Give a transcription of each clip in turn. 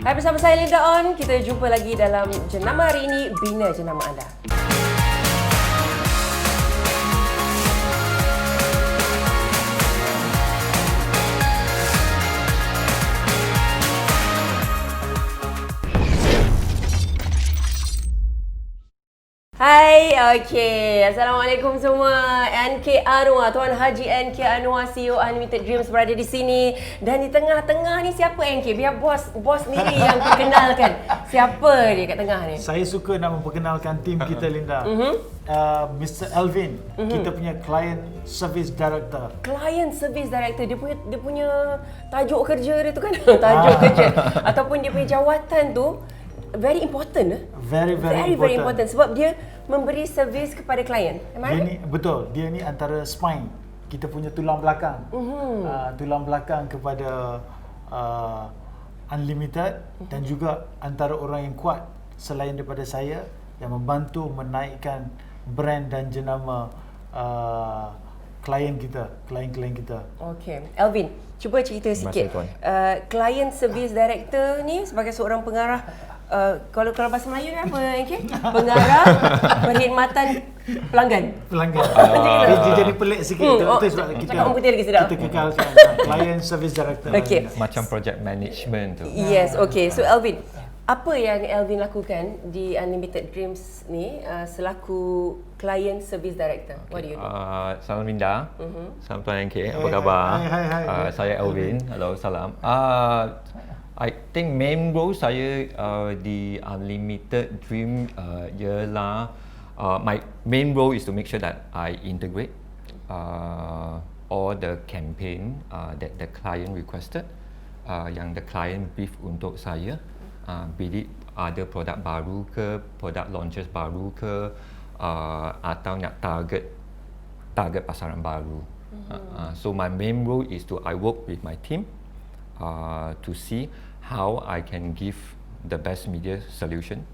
Hai, bersama saya Linda On. Kita jumpa lagi dalam jenama hari ini, Bina Jenama Anda. Hai, okey. Assalamualaikum semua. NK Anwar, Tuan Haji NK Anwar, CEO Unlimited Dreams berada di sini. Dan di tengah-tengah ni siapa NK? Biar bos sendiri yang perkenalkan. Siapa dia kat tengah ni? Saya suka nak memperkenalkan tim kita, Linda. Mr. Alvin, kita punya Client Service Director. Client Service Director, dia punya tajuk kerja dia tu kan? Tajuk kerja ataupun dia punya jawatan tu very important. Very important sebab dia memberi servis kepada klien. Dia ni betul, dia ni antara spine. Kita punya tulang belakang. Tulang belakang kepada Unlimited dan juga antara orang yang kuat selain daripada saya yang membantu menaikkan brand dan jenama klien kita. Okey, Alvin, cuba cerita sikit. Client Service Director ni sebagai seorang pengarah, kalau bahasa Melayu ni apa, okay? Pengarah perkhidmatan pelanggan. Dia jadi pelik sikit. Itu sebab kita cakap orang lagi sedap. Kita kekalkan Client Service Director. Okay. Macam project management tu. Yes, okay. So Alvin, apa yang Alvin lakukan di Unlimited Dreams ni selaku Client Service Director? What do you do? Salam Linda. Salam Tuan NK. Apa khabar? Hai. Saya Alvin. Hello, salam. I think main role saya di Unlimited Dream ialah my main role is to make sure that I integrate all the campaign that the client requested, yang the client brief untuk saya, be it ada produk baru ke, produk launches baru ke, atau nak target pasaran baru. So my main role is I work with my team to see how I can give the best media solution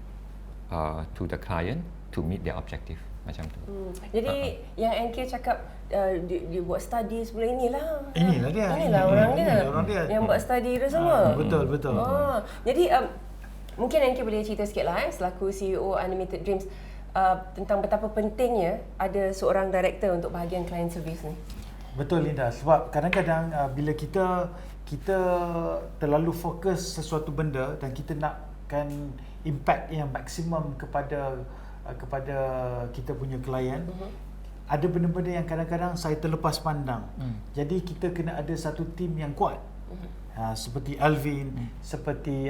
to the client to meet their objective, macam tu. Jadi yang NK cakap dia buat study sebelum inilah dia. Inilah orang dia. Yang buat study tu semua. Betul. Jadi mungkin NK boleh cerita sikitlah selaku CEO Unlimited Dreams tentang betapa pentingnya ada seorang director untuk bahagian client service ni. Betul, Linda, sebab kadang-kadang bila kita terlalu fokus sesuatu benda dan kita nakkan impact yang maksimum kepada kita punya klien, ada benda-benda yang kadang-kadang saya terlepas pandang. Jadi kita kena ada satu tim yang kuat. Seperti Alvin, seperti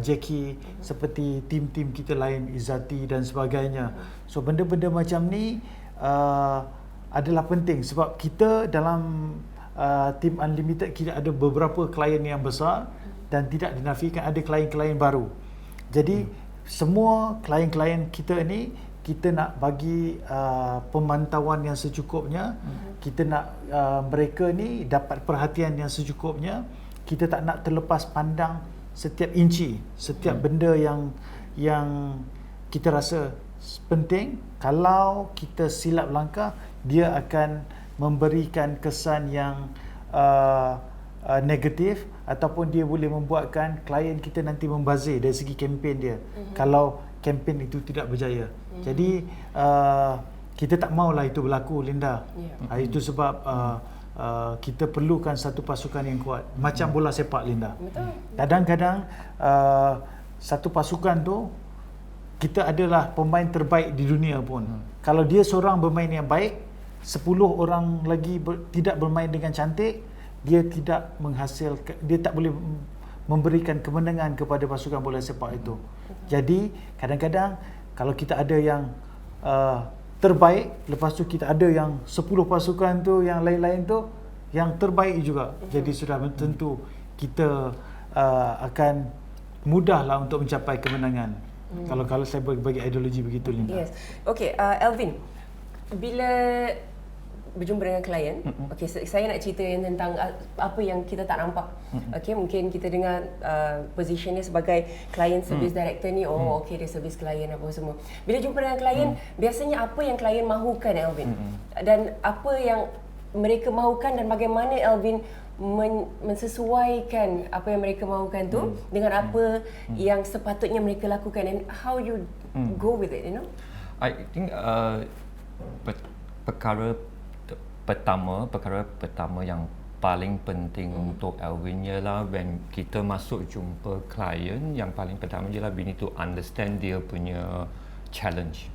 Jackie, seperti tim-tim kita lain, Izzati dan sebagainya. So benda-benda macam ni adalah penting sebab kita dalam tim Unlimited kita ada beberapa klien yang besar dan tidak dinafikan ada klien-klien baru. Jadi semua klien-klien kita ni kita nak bagi pemantauan yang secukupnya. Kita nak mereka ni dapat perhatian yang secukupnya. Kita tak nak terlepas pandang setiap inci, setiap benda yang kita rasa penting. Kalau kita silap langkah, dia akan memberikan kesan yang negatif ataupun dia boleh membuatkan klien kita nanti membazir dari segi kempen dia kalau kempen itu tidak berjaya. Jadi kita tak maulah itu berlaku, Linda. Itu sebab kita perlukan satu pasukan yang kuat macam bola sepak, Linda. Kadang-kadang satu pasukan tu kita adalah pemain terbaik di dunia pun. Kalau dia seorang bermain yang baik, 10 orang lagi tidak bermain dengan cantik, dia tidak menghasilkan, dia tak boleh memberikan kemenangan kepada pasukan bola sepak itu. Jadi kadang-kadang kalau kita ada yang terbaik, lepas tu kita ada yang 10 pasukan tu yang lain-lain tu yang terbaik juga. Jadi sudah tentu kita akan mudahlah untuk mencapai kemenangan. Kalau saya bagi ideologi begitu, Linda. Yes. Okey, Alvin, bila berjumpa dengan klien, okey, saya nak cerita tentang apa yang kita tak nampak. Okey, mungkin kita dengar positionnya sebagai client service director ni, okey, dia service klien apa semua. Bila jumpa dengan klien, biasanya apa yang klien mahukan, Alvin? Dan apa yang mereka mahukan dan bagaimana Alvin mensesuaikan apa yang mereka mahukan tu dengan apa yang sepatutnya mereka lakukan, and how you go with it, you know? I think perkara pertama yang paling penting untuk Alvin ialah when kita masuk jumpa klien, yang paling pertama ialah we need to understand dia punya challenge.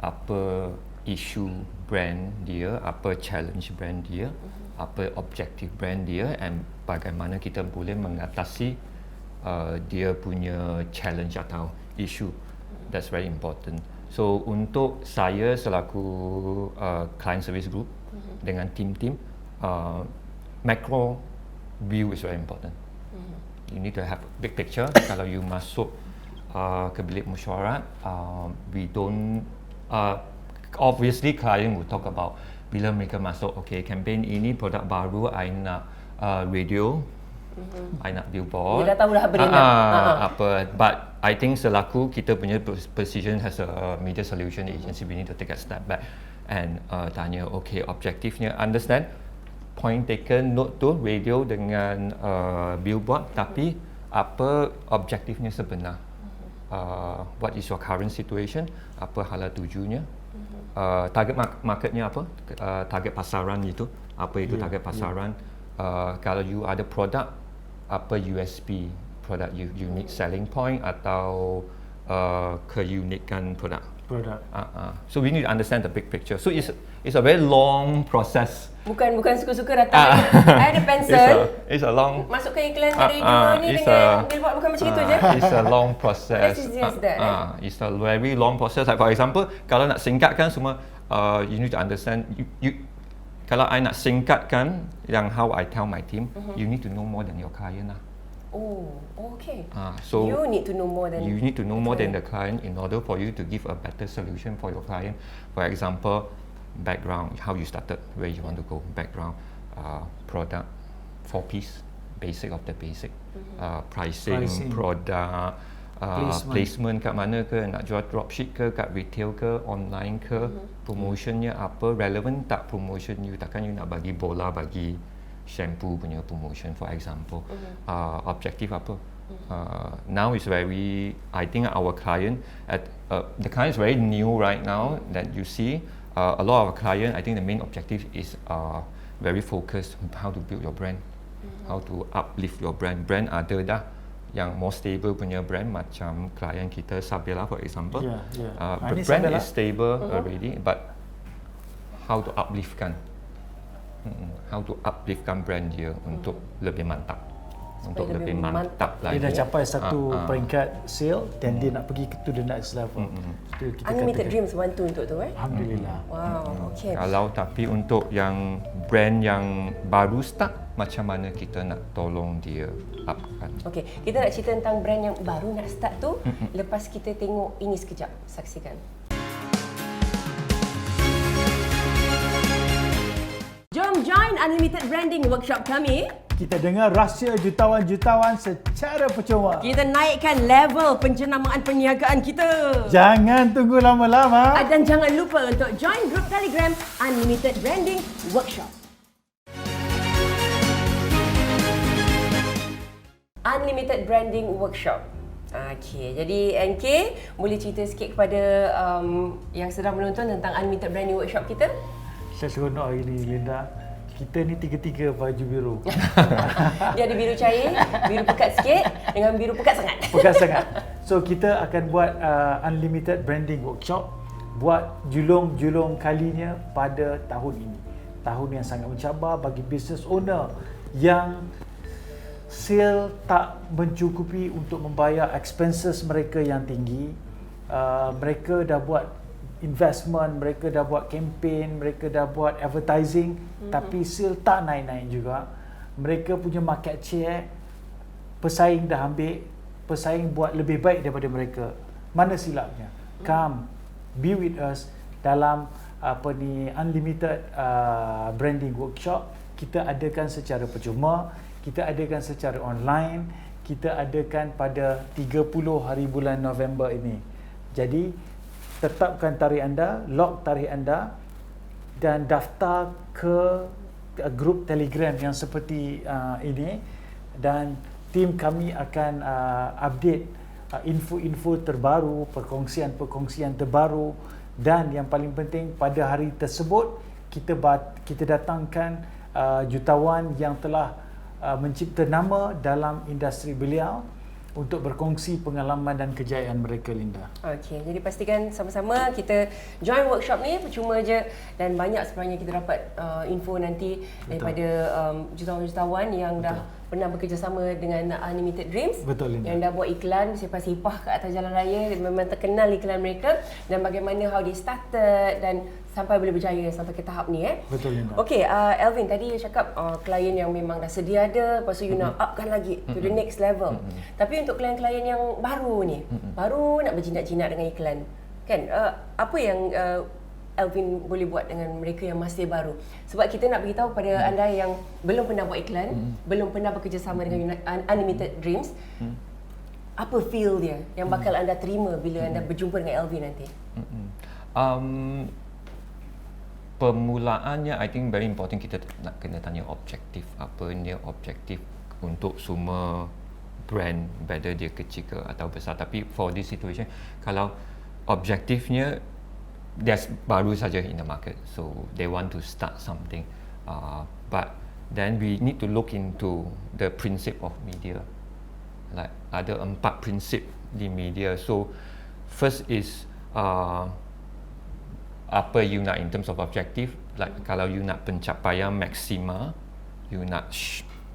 Apa isu brand dia, apa challenge brand dia, apa objektif brand dia, and bagaimana kita boleh mengatasi dia punya challenge atau isu. That's very important. So untuk saya selaku client service group dengan tim-tim, macro view is very important. You need to have big picture. Kalau you masuk ke bilik mesyuarat, we don't obviously client will talk about bila mereka masuk, okay, campaign ini produk baru, I nak radio, I nak billboard. Dia dah tahu dah apa dia nak. Apa, but I think selaku kita punya position as a media solution agency, we need to take a step back and tanya, okay, objektifnya, understand, point taken, note tu, radio dengan billboard, tapi apa objektifnya sebenar? What is your current situation? Apa hala tujunya? Target marketnya apa? Target pasaran itu, apa itu target pasaran? Kalau you ada produk, apa USP, produk unique selling point atau keunikan produk. So we need to understand the big picture. So it's a very long process. Bukan suka-suka datang. Ada pensel. It's a long. Masukkan iklan radio ni dengan billboard, bukan macam itu je. It's a long process. As easy as that. It's a very long process. Like for example, kalau nak singkatkan semua, you need to understand. Kalau I nak singkatkan yang how I tell my team, you need to know more than your client lah. Oh, okay. So you need to know more than the client in order for you to give a better solution for your client. For example, background, how you started, where you want to go, background, product, 4Ps, basic of the basic, pricing, product, placement kat mana ke, nak jual dropship ke, kat retail ke, online ke, promotionnya apa, relevant tak promotion you, takkan you nak bagi bola, bagi shampoo punya promotion for example. Objektif apa? Now is very, I think our client, the client is very new right now that you see. A lot of our client, I think the main objective is very focused on how to build your brand, how to uplift your brand. Brand ada dah yang more stable punya brand macam klien kita Sabela for example. Brand is stable already, but how to upliftkan, brand dia untuk lebih mantap, untuk lebih mantap lagi. Dia dah capai satu peringkat sale dan dia nak pergi ke to the next level. Unlimited dreams want to untuk tu Alhamdulillah. Wow, okay. Kalau tapi untuk yang brand yang baru start, macam mana kita nak tolong dia upkan? Okay, kita nak cerita tentang brand yang baru nak start tu. Lepas kita tengok ini sekejap, saksikan. Jom join Unlimited Branding Workshop kami. Kita dengar rahsia jutawan-jutawan secara percuma. Kita naikkan level penjenamaan perniagaan kita. Jangan tunggu lama-lama. Dan jangan lupa untuk join grup Telegram Unlimited Branding Workshop. Unlimited Branding Workshop. Okay, jadi NK boleh cerita sikit kepada yang sedang menonton tentang Unlimited Branding Workshop kita? Saya seronok hari ni, Linda. Kita ni tiga-tiga baju biru. Dia ada biru cair, biru pekat sikit dengan biru pekat sangat. Pekat sangat. So kita akan buat Unlimited Branding Workshop. Buat julung-julung kalinya pada tahun ini. Tahun yang sangat mencabar bagi business owner yang sale tak mencukupi untuk membayar expenses mereka yang tinggi. Mereka dah buat investment, mereka dah buat campaign, mereka dah buat advertising, tapi sale tak naik-naik juga. Mereka punya market share, pesaing dah ambil, pesaing buat lebih baik daripada mereka. Mana silapnya? Come, be with us dalam Unlimited Branding Workshop. Kita adakan secara percuma, kita adakan secara online, kita adakan pada 30 hari bulan November ini. Jadi tetapkan tarikh anda, lock tarikh anda dan daftar ke grup Telegram yang seperti ini, dan tim kami akan update info-info terbaru, perkongsian terbaru, dan yang paling penting pada hari tersebut kita datangkan jutawan yang telah mencipta nama dalam industri beliau untuk berkongsi pengalaman dan kejayaan mereka, Linda. Okey, jadi pastikan sama-sama kita join workshop ni, percuma je, dan banyak sebenarnya kita dapat info nanti daripada jutawan-jutawan yang dah pernah bekerjasama dengan Unlimited Dreams. Betul, Linda. Yang dah buat iklan sipah-sipah kat atas jalan raya, memang terkenal iklan mereka, dan bagaimana how they started dan sampai boleh berjaya sampai ke tahap ni. Betul, Linda. Okey, Alvin tadi you cakap klien yang memang dah sedia ada, lepas tu you nak upkan lagi to the next level. Tapi untuk klien-klien yang baru ni, baru nak berjinak-jinak dengan iklan, kan, apa yang Alvin boleh buat dengan mereka yang masih baru? Sebab kita nak beritahu pada anda yang belum pernah buat iklan, belum pernah bekerjasama dengan Unlimited Dreams, apa feel dia yang bakal anda terima bila anda berjumpa dengan Alvin nanti? Permulaannya, I think very important kita nak kena tanya objektif. Apa dia objektif untuk semua brand, whether dia kecil ke atau besar. Tapi for this situation, kalau objektifnya dia baru saja in the market, so they want to start something, but then we need to look into the principle of media. Like ada 4 prinsip di media. So first is apa you nak in terms of objective. Like kalau you nak pencapaian maksima, you nak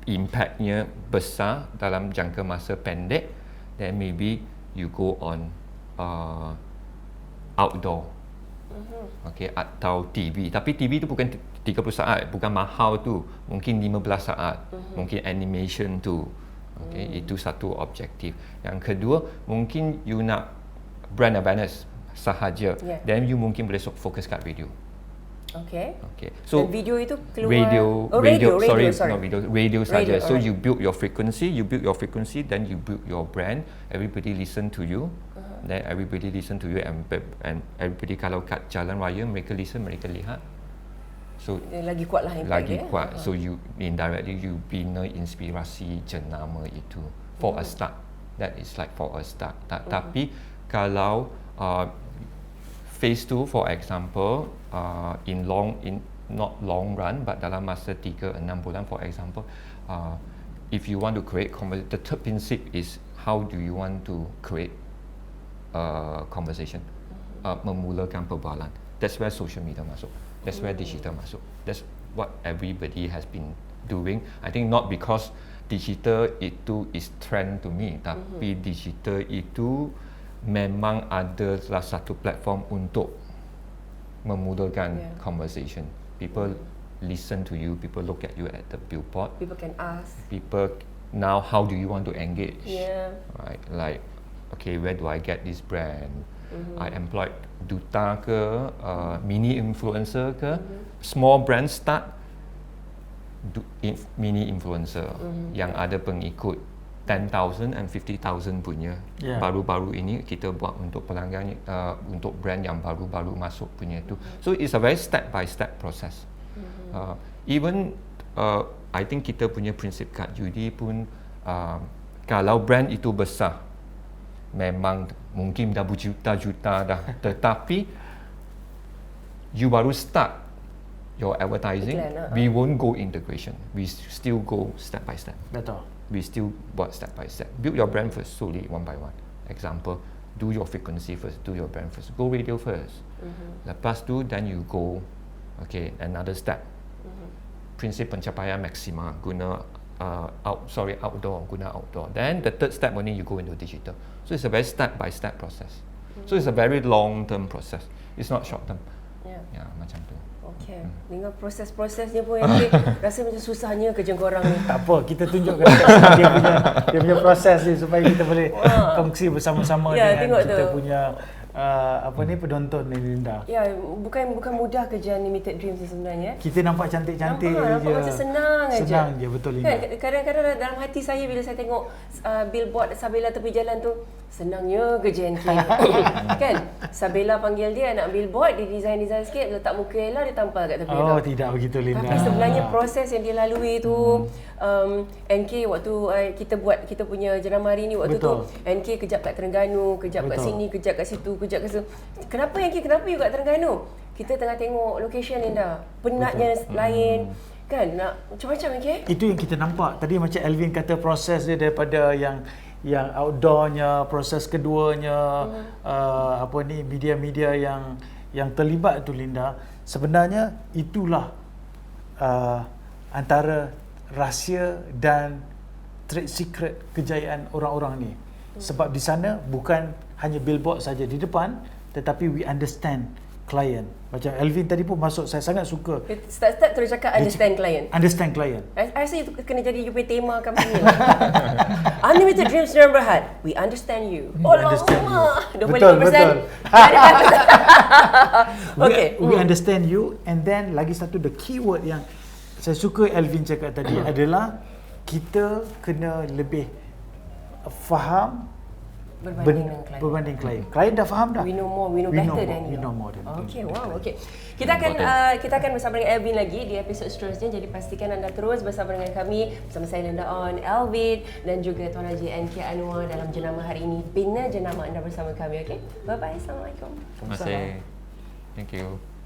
impactnya besar dalam jangka masa pendek, then maybe you go on outdoor, okay, atau TV. Tapi TV tu bukan 30 saat, bukan mahal tu, mungkin 15 saat, mungkin animation tu, okay, itu satu objektif. Yang kedua, mungkin you nak brand awareness sahaja, then you mungkin boleh fokus kat radio. Okay. So dan video itu keluar radio saja. Radio, So you build your frequency, then you build your brand. Everybody listen to you. Then everybody listen to you, and everybody kalau kat jalan raya mereka listen, mereka lihat. So lagi kuat lah impact lagi dia. kuat. So you indirectly you bina inspirasi jenama itu for a start. That is like for a start. Tapi kalau phase 2, for example, not long run, but dalam masa 3-6 bulan, for example, if you want to create the third principle is how do you want to create conversation, memulakan perbualan. That's where social media masuk. That's where digital masuk. That's what everybody has been doing. I think not because digital itu is trend to me, tapi digital itu memang ada salah satu platform untuk memudahkan conversation. People listen to you, people look at you at the billboard. People can ask. People now, how do you want to engage? Yeah. Right, like, okay, where do I get this brand? I employed duta ke, mini influencer ke, small brand start mini influencer yang ada pengikut 10,000 and 50,000 punya. Baru-baru ini kita buat untuk pelanggan, untuk brand yang baru-baru masuk punya tu. So it's a very step by step process. Even I think kita punya prinsip kat judi pun, kalau brand itu besar, memang mungkin dah berjuta-juta dah, tetapi you baru start your advertising, we won't go integration, we still go step by step. Betul. We still buat step by step. Build your brand first, slowly, one by one. Example, do your frequency first, do your brand first, go radio first. Lepas tu, then you go, okay, another step. Prinsip pencapaian maksima, guna outdoor, guna outdoor. Then the third step only you go into digital. So it's a very step by step process. So it's a very long term process. It's not short term. Ya, macam tu. Okay. Dengan proses-prosesnya pun yang rasa macam susahnya kerja korang ni. Tak apa, kita tunjukkan dia punya proses ni supaya kita boleh kongsi bersama-sama dengan kita punya penonton ni, Linda. Ya, bukan mudah kerja Unlimited Dreams ni sebenarnya. Kita nampak cantik-cantik nampak je. macam senang aja. Senang je, betul Linda. Kan, kadang-kadang dalam hati saya bila saya tengok billboard Sabela tepi jalan tu, senangnya kerja NK. Kan? Sabela panggil dia nak billboard, dia design sikit, letak muka Ella, dia tampal kat tepi tu. Oh, tidak begitu Linda. Tapi sebenarnya proses yang dia lalui tu, NK waktu kita punya jenama hari ni waktu Betul. tu, NK kejap kat Terengganu, kejap kat Betul. sini, kejap kat situ, kejap kat situ. Kenapa NK, kenapa you kat Terengganu? Kita tengah tengok location Linda, penatnya lain. Kan, nak macam-macam NK? Itu yang kita nampak. Tadi macam Alvin kata proses dia daripada yang outdoornya, proses keduanya, media-media yang terlibat tu Linda. Sebenarnya itulah antara rahsia dan trade secret kejayaan orang-orang ni. Sebab di sana bukan hanya billboard saja di depan, tetapi we understand client. Macam Alvin tadi pun masuk, saya sangat suka. Start terus cakap understand client. Understand client. I rasa itu kena jadi you punya tema company lah. Unlimited Dreams Nur Berhad, we understand you. We understand you. 25%. Betul. Okay. We understand you, and then lagi satu, the keyword yang saya suka Alvin cakap tadi adalah kita kena lebih faham berbanding klien. Klien dah faham dah. We know more, we know better than you. We know more than you. Okay, wow, okay. Kita akan bersama dengan Alvin lagi di episod seterusnya. Jadi pastikan anda terus bersama dengan kami, bersama saya Linda On, Alvin dan juga Tuan Haji NK Anwar dalam jenama hari ini. Bina jenama anda bersama kami, okay? Bye bye, Assalamualaikum. Terima kasih. Thank you.